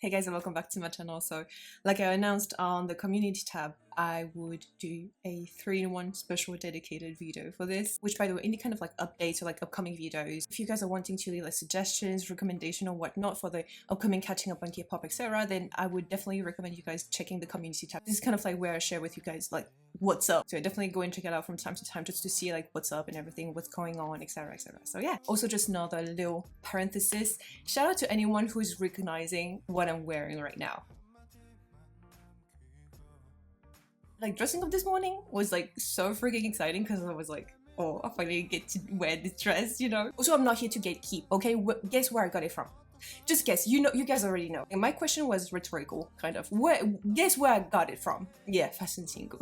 Hey guys, and welcome back to my channel. So like I announced on the community tab, I would do a 3-in-1 special dedicated video for this, which by the way, any kind of like updates or like upcoming videos, if you guys are wanting to leave like suggestions, recommendation or whatnot for the upcoming catching up on K-pop, etc., then I would definitely recommend you guys checking the community tab. This is kind of like where I share with you guys like what's up, so definitely go and check it out from time to time just to see like what's up and everything, what's going on, etc, etc. So yeah, also just another little parenthesis, shout out to anyone who's recognizing what I'm wearing right now. Like dressing up this morning was like so freaking exciting because I was like, oh, I finally get to wear this dress, you know. Also, I'm not here to gatekeep, okay? Guess where I got it from? Just guess, you know, you guys already know. And my question was rhetorical, kind of. Guess where I got it from? Yeah, fashion single.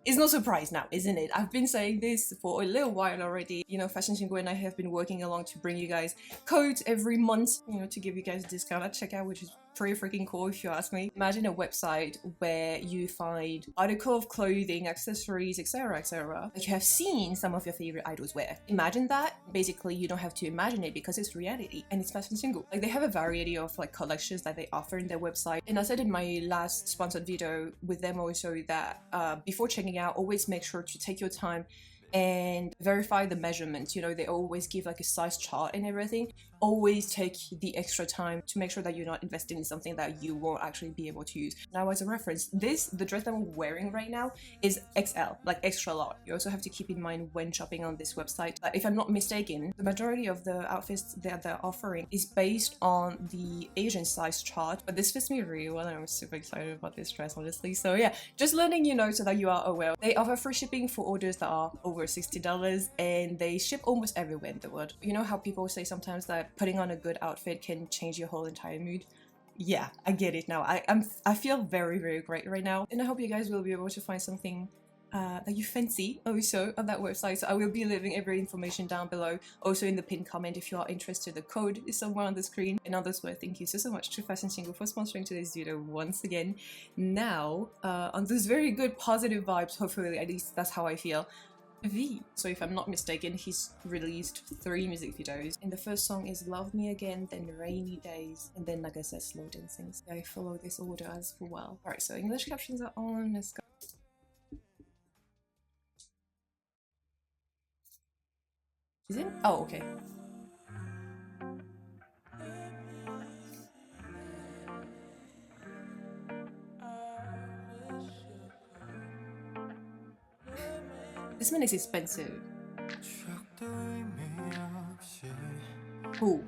It's no surprise now, isn't it? I've been saying this for a little while already. You know, Fashion Single and I have been working along to bring you guys codes every month, you know, to give you guys a discount at checkout, which is pretty freaking cool if you ask me. Imagine a website where you find article of clothing, accessories, etc, etc, that you have seen some of your favorite idols wear. Imagine that. Basically, you don't have to imagine it because it's reality, and it's Fashion Single. Like, they have a variety of like collections that they offer in their website, and I said in my last sponsored video with them also that before checking out, always make sure to take your time and verify the measurements. You know, they always give like a size chart and everything. Always take the extra time to make sure that you're not investing in something that you won't actually be able to use. Now, as a reference, the dress that I'm wearing right now is XL, like extra large. You also have to keep in mind when shopping on this website. If I'm not mistaken, the majority of the outfits that they're offering is based on the Asian size chart, but this fits me really well and I'm super excited about this dress, honestly. So yeah, just letting you know so that you are aware. They offer free shipping for orders that are over $60 and they ship almost everywhere in the world. You know how people say sometimes that putting on a good outfit can change your whole entire mood? Yeah, I get it now. I feel very, very great right now, and I hope you guys will be able to find something that you fancy also on that website. So I will be leaving every information down below, also in the pinned comment if you are interested. The code is somewhere on the screen. And on this way, thank you so much to Fashion Single for sponsoring today's video once again. Now, on those very good positive vibes, hopefully, at least that's how I feel. V. So if I'm not mistaken, he's released 3 music videos, and the first song is Love Me Again, then Rainy Days, and then, like I said, Slow Dancing. So I follow this order as well. Alright, so English captions are on, let's go. Is it? Oh, okay. This man is expensive. Who?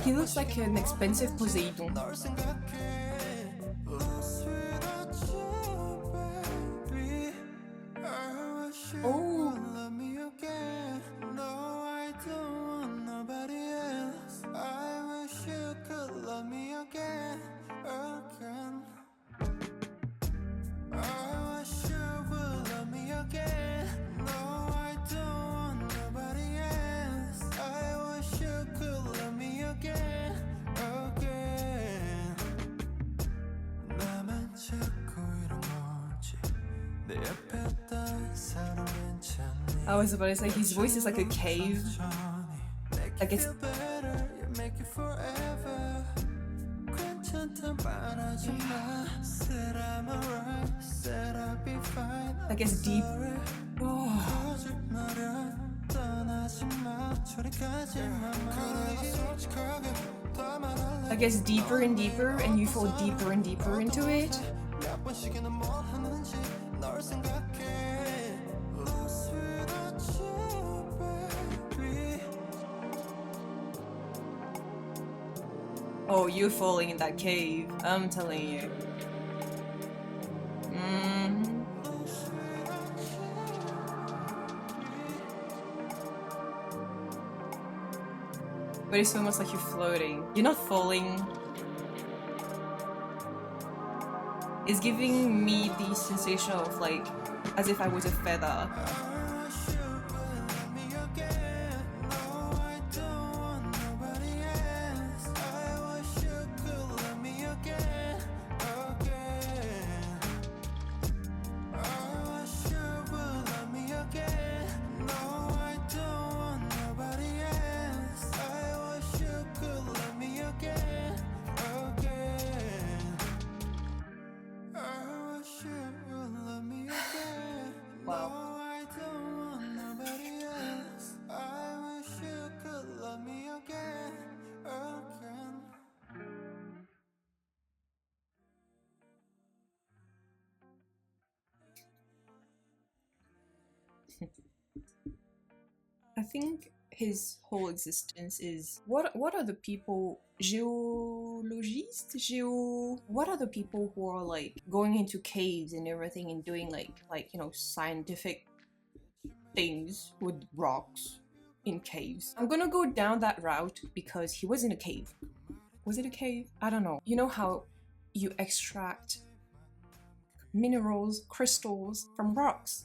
He looks like an expensive Poseidon. Oh. I was about to say his voice is like a cave. Like it's deep. Oh. I guess deeper and deeper, and you fall deeper and deeper into it. Oh, you're falling in that cave, I'm telling you. But it's almost like you're floating. You're not falling. It's giving me this sensation of like as if I was a feather. Wow. I think his whole existence is what are the people geologists what are the people who are like going into caves and everything and doing like you know scientific things with rocks in caves. I'm gonna go down that route because he was in a cave. Was it a cave? I don't know. You know how you extract minerals, crystals from rocks?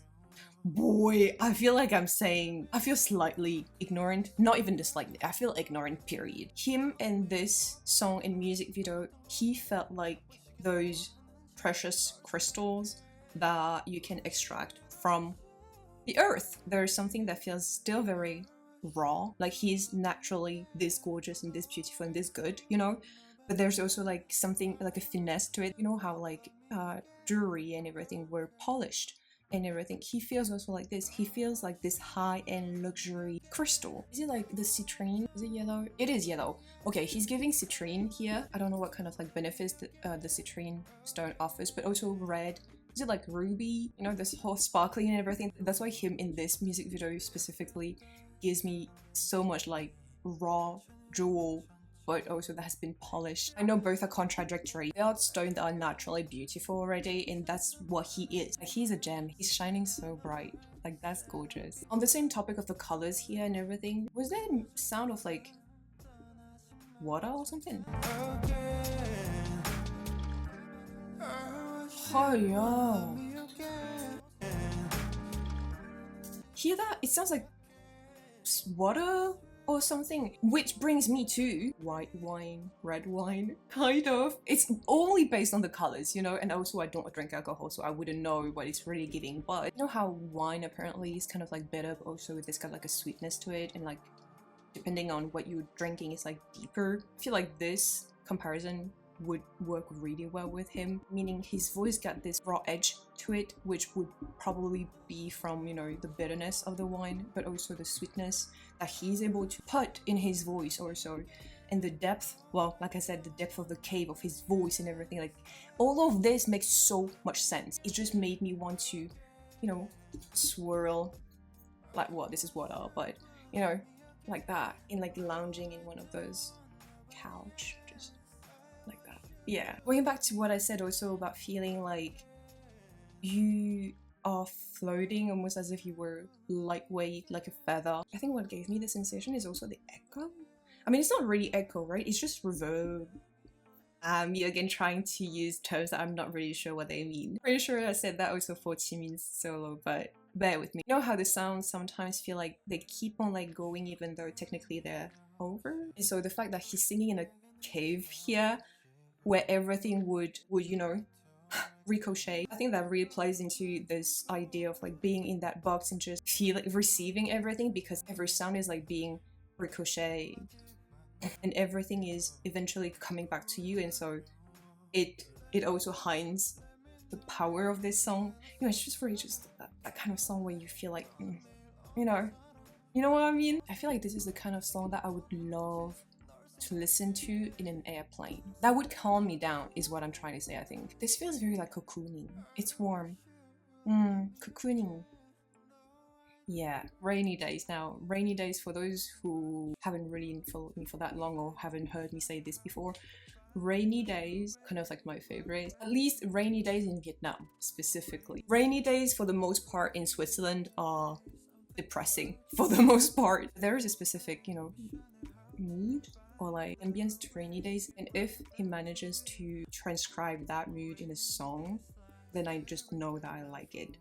Boy, I feel like I feel slightly ignorant. Not even just slightly, I feel ignorant, period. Him and this song and music video, he felt like those precious crystals that you can extract from the earth. There's something that feels still very raw, like he's naturally this gorgeous and this beautiful and this good, you know? But there's also like something, like a finesse to it. You know how like jewelry and everything were polished and everything. He feels also like this. He feels like this high-end luxury crystal. Is it like the citrine? Is it yellow? It is yellow. Okay, he's giving citrine here. I don't know what kind of like benefits the citrine stone offers, but also red. Is it like ruby? You know, this whole sparkling and everything. That's why him in this music video specifically gives me so much like raw jewel, but also that has been polished. I know both are contradictory. They are stones that are naturally beautiful already, and that's what he is. Like, he's a gem. He's shining so bright. Like, that's gorgeous. On the same topic of the colors here and everything, was there a sound of like water or something? Oh yeah. Hear that? It sounds like water or something, which brings me to white wine, red wine, kind of. It's only based on the colors, you know, and also I don't drink alcohol, so I wouldn't know what it's really giving. But you know how wine apparently is kind of like bitter, but also there's got like a sweetness to it, and like depending on what you're drinking, it's like deeper. I feel like this comparison would work really well with him, meaning his voice got this raw edge to it, which would probably be from, you know, the bitterness of the wine, but also the sweetness that he's able to put in his voice also, and the depth, well, like I said, the depth of the cave of his voice and everything. Like, all of this makes so much sense. It just made me want to, you know, swirl, like, what, this is water, but, you know, like that, in like lounging in one of those couch, just like that. Yeah, going back to what I said also about feeling like you are floating almost as if you were lightweight, like a feather. I think what gave me the sensation is also the echo. I mean, it's not really echo, right? It's just reverb. Me again trying to use terms that I'm not really sure what they mean. Pretty sure I said that also for Jimin's solo, but bear with me. You know how the sounds sometimes feel like they keep on like going even though technically they're over? And so the fact that he's singing in a cave here where everything would you know, ricochet. I think that really plays into this idea of like being in that box and just receiving everything, because every sound is like being ricochet and everything is eventually coming back to you, and so it also hides the power of this song. You know, it's just really just that kind of song where you feel like, you know what I mean? I feel like this is the kind of song that I would love to listen to in an airplane. That would calm me down is what I'm trying to say. I think this feels very like cocooning. It's warm. Cocooning. Yeah, rainy days. Now, rainy days, for those who haven't really followed me for that long or haven't heard me say this before, rainy days, kind of like my favorite. At least rainy days in Vietnam specifically. Rainy days for the most part in Switzerland are depressing for the most part. There is a specific, you know, mood or like ambience to rainy days, and if he manages to transcribe that mood in a song, then I just know that I like it.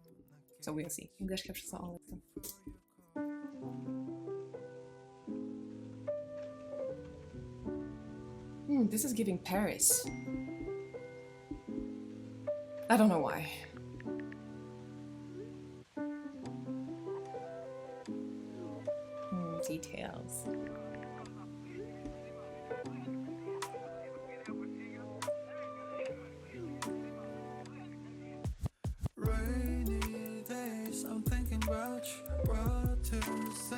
So we'll see. English captions are all of them. This is giving Paris. I don't know why. Details. Rainy days, I'm thinking about what to say.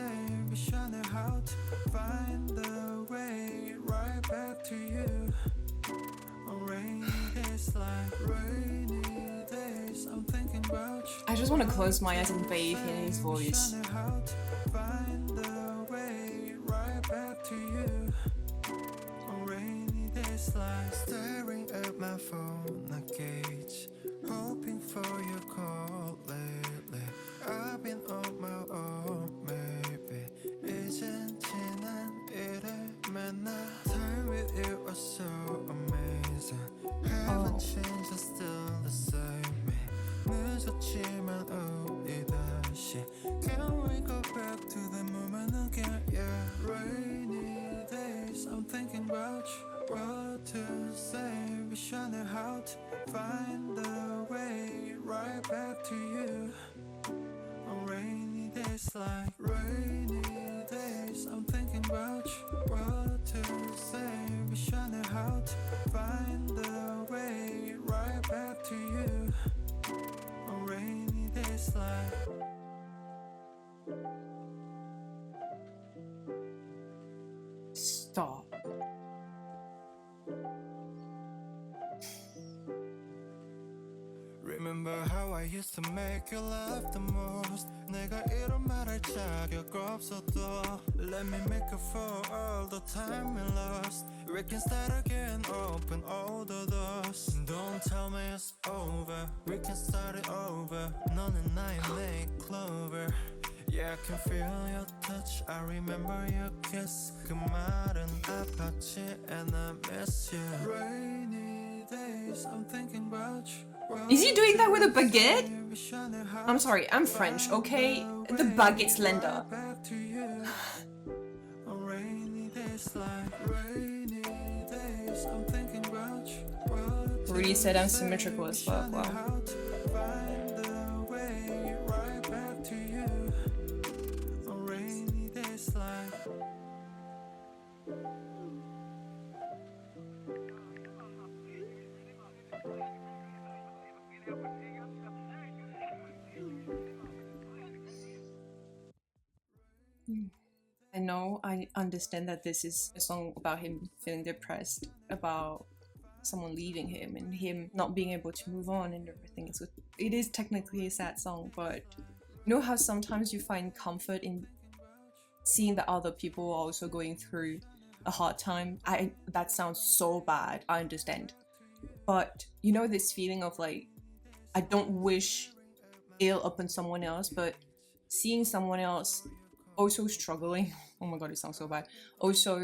Wish I knew how to find the way right back to you. On rainy days like rainy days, I'm thinking about you. I just want to close my eyes and bathe in his voice. Find the way right back to you. On rainy days like staring at my phone, a gauge, hoping for your call lately. I've been on my own, maybe. 이젠 지난 일을 만나. Time with you was so amazing. Haven't changed, I'm still the same. 늦었지만 우리 다시. Can we go back to the moment again? Yeah, rainy days, I'm thinking about you. What to say? Wish I knew how to find the way right back to you. On rainy days like rainy days, I'm thinking about you. What to say? Wish I knew how to find the way right back to you. On rainy days like. Stop. Remember how I used to make you laugh the most. 내가 이런 말할 자격 없어도 Let me make up for all the time we lost. We can start again, open all the doors. Don't tell me it's over, we can start it over. 너는 나의 make clover. Yeah, I can feel your touch, I remember your kiss. 그 말은 아팠지 and I miss you. Rainy days, I'm thinking about you. Is he doing that with a baguette? I'm sorry, I'm French, okay? The baguette's lender. Rudy said I'm symmetrical as fuck, wow. I know, I understand that this is a song about him feeling depressed, about someone leaving him and him not being able to move on and everything. So it is technically a sad song, but you know how sometimes you find comfort in seeing that other people are also going through a hard time? That sounds so bad, I understand. But you know this feeling of like, I don't wish ill upon someone else, but seeing someone else also struggling, oh my god, it sounds so bad, also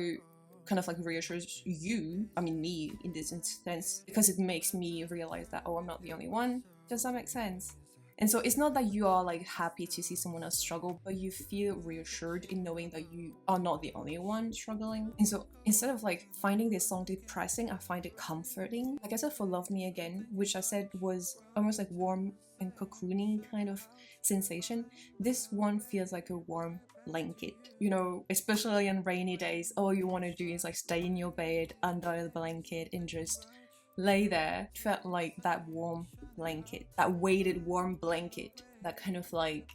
kind of like reassures you, I mean me in this instance, because it makes me realize that, oh, I'm not the only one. Does that make sense? And so it's not that you are like happy to see someone else struggle, but you feel reassured in knowing that you are not the only one struggling. And so instead of like finding this song depressing, I find it comforting. Like I said for Love Me Again, which I said was almost like warm and cocooning kind of sensation, this one feels like a warm blanket. You know, especially on rainy days, all you want to do is like stay in your bed under the blanket and just lay there. It felt like that warm blanket, that weighted warm blanket that kind of like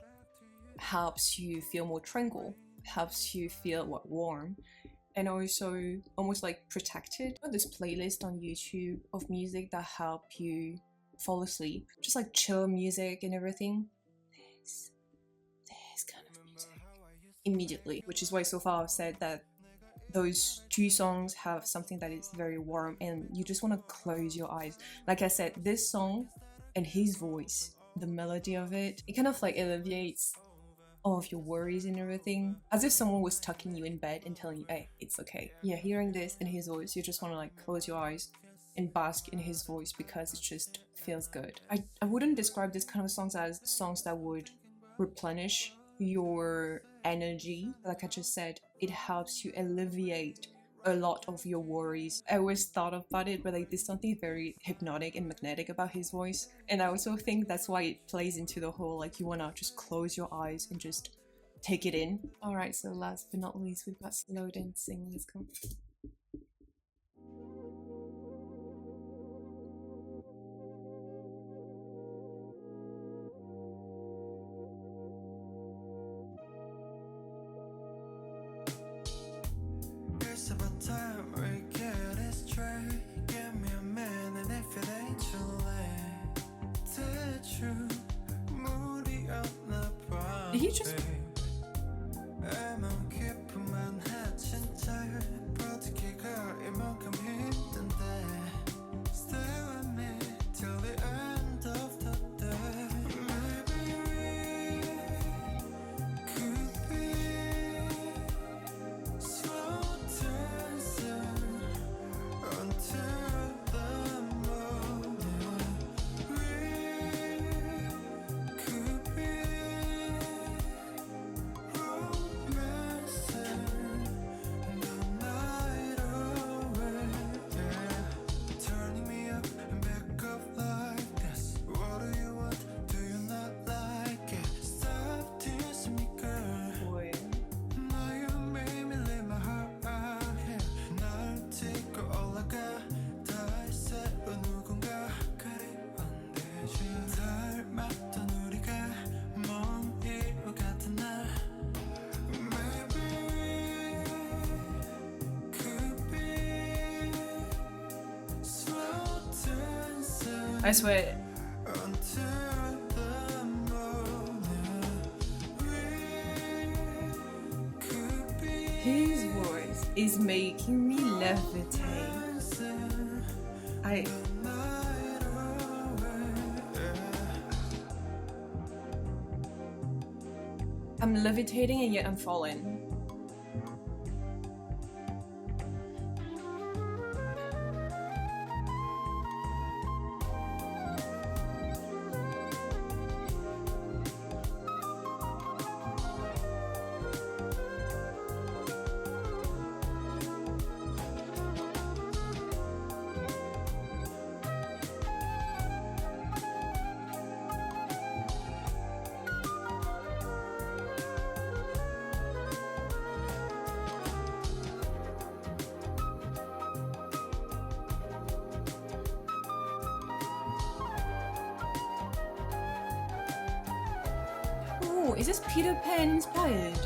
helps you feel more tranquil, helps you feel warm, and also almost like protected. This playlist on YouTube of music that help you fall asleep, just like chill music and everything. This kind of music immediately, which is why so far I've said that those two songs have something that is very warm and you just want to close your eyes. Like I said, this song and his voice, the melody of it, it kind of like alleviates all of your worries and everything, as if someone was tucking you in bed and telling you, hey, it's okay. Yeah, hearing this and his voice, you just want to like close your eyes and bask in his voice because it just feels good. I wouldn't describe this kind of songs as songs that would replenish your energy. Like I just said, it helps you alleviate a lot of your worries. I always thought about it, but like there's something very hypnotic and magnetic about his voice, and I also think that's why it plays into the whole like you wanna just close your eyes and just take it in. All right, so last but not least, we've got slow dancing. Let's go. It's about time we get it straight. Give me a minute if it ain't too late. 대충 물이 없나 봐. Did he just 애만 깊으면 진짜 버티기가 이만큼 힘든데. Stay with me till the end of the day. Maybe we could be slow dancing until the morning. We could be romancing the night away. Yeah, turning me up and back up like this. What do you want? Do you not like it? Stop teasing me, girl. boy? Now you made me leave my heart out here. 날 딛고 올라가 다시 새로 누군가 그리운데 닮았던 우리가 먼 이유 같은 날. Maybe we could be slow dancing I swear, until the morning. We could be his voice is making me levitate. dancing I the night away. I'm levitating and yet I'm falling. Oh, is this Peter Pan inspired?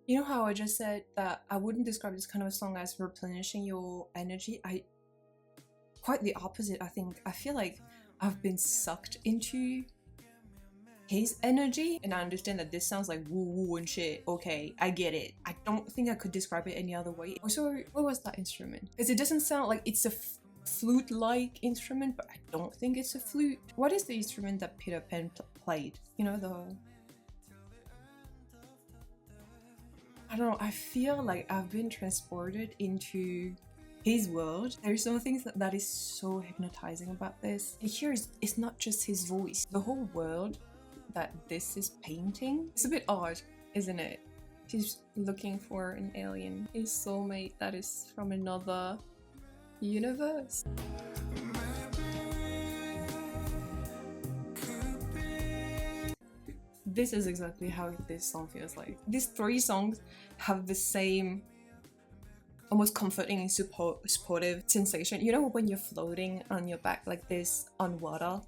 You know how I just said that I wouldn't describe this kind of a song as replenishing your energy? Quite the opposite, I think. I feel like I've been sucked into his energy, and I understand that this sounds like woo woo and shit. Okay, I get it. I don't think I could describe it any other way. Also, what was that instrument? Because it doesn't sound like it's a flute-like instrument, but I don't think it's a flute. What is the instrument that Peter Pan played? You know, I don't know, I feel like I've been transported into his world. There's something that is so hypnotizing about this. And here it's not just his voice. The whole world that this is painting, it's a bit odd, isn't it? He's looking for an alien, his soulmate that is from another universe. This is exactly how this song feels like. These three songs have the same almost comforting and supportive sensation. You know when you're floating on your back like this on water?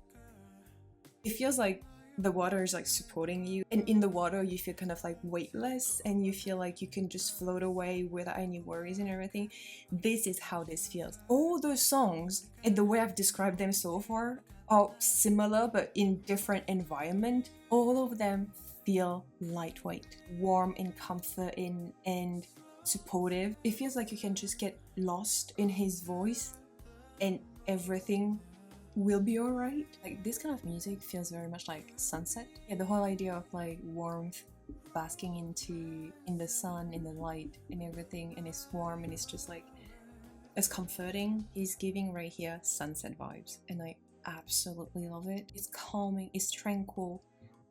It feels like the water is like supporting you, and in the water you feel kind of like weightless and you feel like you can just float away without any worries and everything. This is how this feels. All those songs and the way I've described them so far are similar but in different environment. All of them feel lightweight, warm and comforting and supportive. It feels like you can just get lost in his voice and everything will be alright. Like, this kind of music feels very much like sunset. Yeah, the whole idea of like warmth, basking in the sun, in the light and everything, and it's warm and it's just like, it's comforting. He's giving right here sunset vibes and I absolutely love it. It's calming, it's tranquil,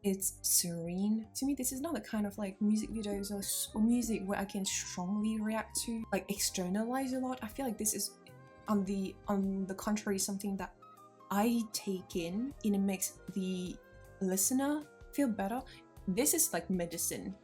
it's serene. To me, this is not the kind of like music videos or music where I can strongly react to, like externalize a lot. I feel like this is on the contrary something that I take in and it makes the listener feel better. This is like medicine.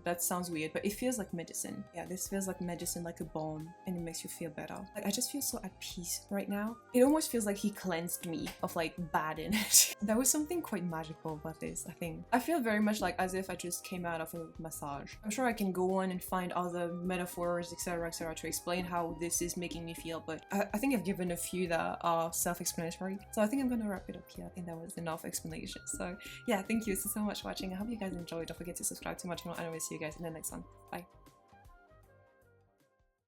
That sounds weird, but it feels like medicine. Yeah, this feels like medicine, like a balm, and it makes you feel better. Like, I just feel so at peace right now. It almost feels like he cleansed me of like bad energy. There was something quite magical about this, I think. I feel very much like as if I just came out of a massage. I'm sure I can go on and find other metaphors, etc., to explain how this is making me feel, but I think I've given a few that are self-explanatory. So I think I'm gonna wrap it up here. I think that was enough explanation. So yeah, thank you so much for watching. I hope you guys enjoyed. Don't forget to subscribe to my channel and I will see you guys in the next one. Bye.